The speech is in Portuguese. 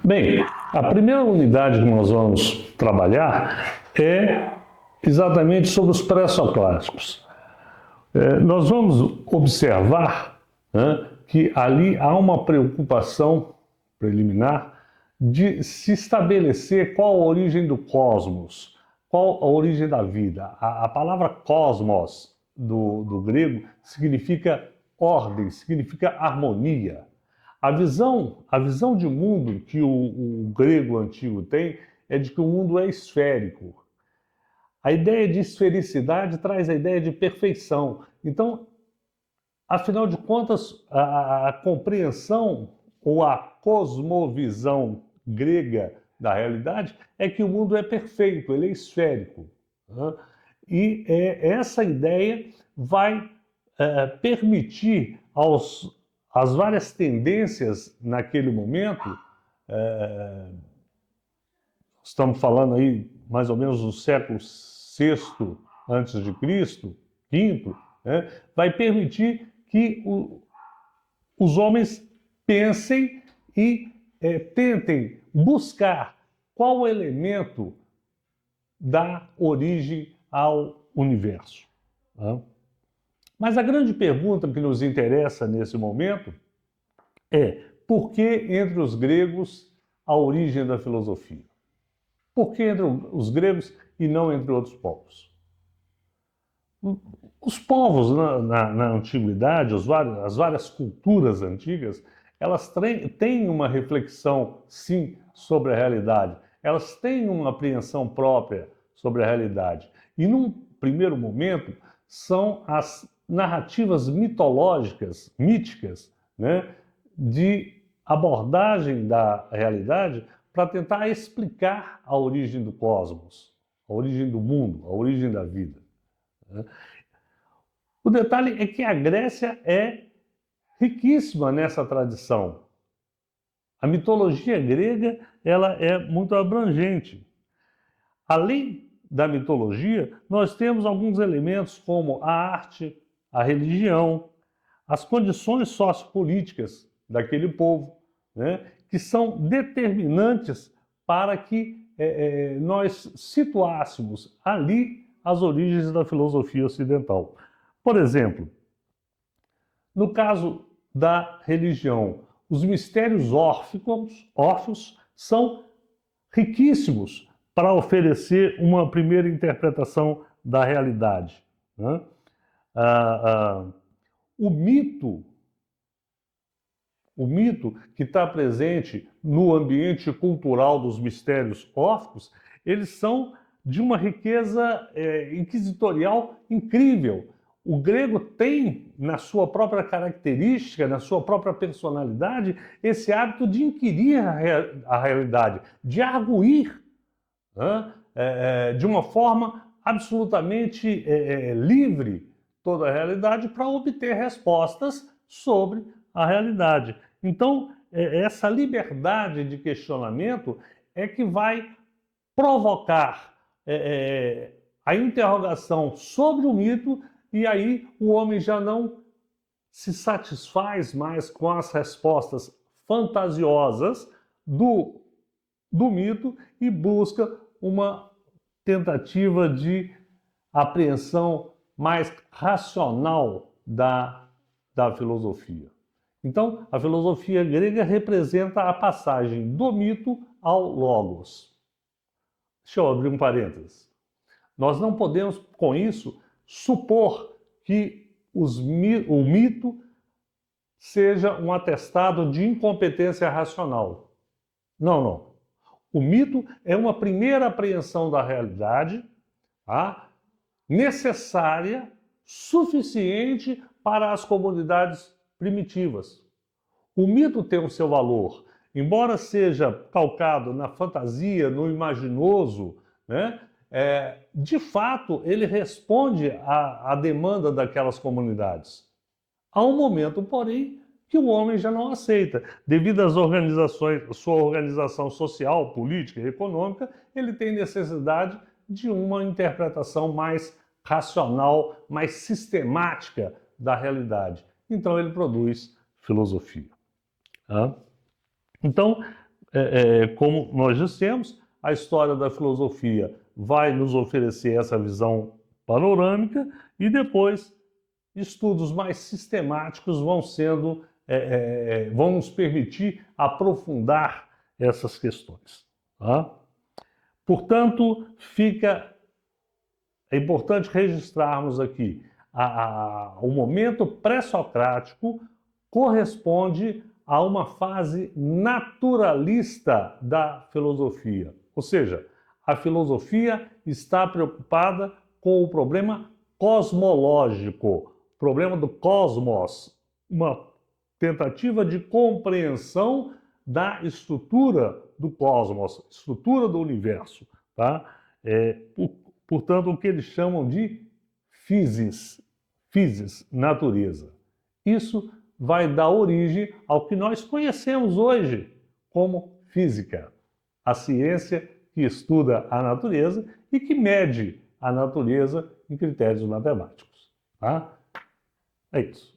Bem, a primeira unidade que nós vamos trabalhar é exatamente sobre os pré-socráticos. Nós vamos observar, né, que ali há uma preocupação preliminar de se estabelecer qual a origem do cosmos, qual a origem da vida. A palavra cosmos do grego significa ordem, significa harmonia. A visão de mundo que o grego antigo tem é de que o mundo é esférico. A ideia de esfericidade traz a ideia de perfeição. Então, afinal de contas, a compreensão ou a cosmovisão grega da realidade é que o mundo é perfeito, ele é esférico. Né? E essa ideia vai permitir às várias tendências naquele momento, estamos falando aí mais ou menos do século VI antes de Cristo, V, né, vai permitir que os homens pensem e tentem buscar qual o elemento dá origem ao universo. Né? Mas a grande pergunta que nos interessa nesse momento é: por que entre os gregos a origem da filosofia? Por que entre os gregos e não entre outros povos? Os povos na antiguidade, as várias culturas antigas, elas têm uma reflexão, sim, sobre a realidade. Elas têm uma apreensão própria sobre a realidade. E num primeiro momento, são as narrativas mitológicas, míticas, né, de abordagem da realidade para tentar explicar a origem do cosmos, a origem do mundo, a origem da vida. O detalhe é que a Grécia é riquíssima nessa tradição. A mitologia grega, ela é muito abrangente. Além da mitologia, nós temos alguns elementos como a arte, a religião, as condições sociopolíticas daquele povo, né, que são determinantes para que nós situássemos ali as origens da filosofia ocidental. Por exemplo, no caso da religião, os mistérios órfeos são riquíssimos para oferecer uma primeira interpretação da realidade. Né? O mito que está presente no ambiente cultural dos mistérios órficos, eles são de uma riqueza inquisitorial incrível. O grego tem, na sua própria característica, na sua própria personalidade, esse hábito de inquirir a realidade, de arguir, né, de uma forma absolutamente livre toda a realidade para obter respostas sobre a realidade. Então, essa liberdade de questionamento é que vai provocar a interrogação sobre o mito, e aí o homem já não se satisfaz mais com as respostas fantasiosas do mito e busca uma tentativa de apreensão mais racional da filosofia. Então, a filosofia grega representa a passagem do mito ao logos. Deixa eu abrir um parênteses. Nós não podemos, com isso, supor que o mito seja um atestado de incompetência racional. Não, não. O mito é uma primeira apreensão da realidade, tá, necessária, suficiente para as comunidades primitivas. O mito tem o seu valor. Embora seja calcado na fantasia, no imaginoso, né, de fato, ele responde à demanda daquelas comunidades. Há um momento, porém, que o homem já não aceita. Devido às organizações, sua organização social, política e econômica, ele tem necessidade de uma interpretação mais racional, mais sistemática da realidade. Então ele produz filosofia. Então, como nós dissemos, a história da filosofia vai nos oferecer essa visão panorâmica e depois estudos mais sistemáticos vão nos permitir aprofundar essas questões. Tá? Portanto, é importante registrarmos aqui o momento pré-socrático corresponde a uma fase naturalista da filosofia. Ou seja, a filosofia está preocupada com o problema cosmológico, o problema do cosmos, uma tentativa de compreensão da estrutura do cosmos, estrutura do universo. Tá? Portanto, o que eles chamam de physis, natureza. Isso vai dar origem ao que nós conhecemos hoje como física, a ciência que estuda a natureza e que mede a natureza em critérios matemáticos. Tá? É isso.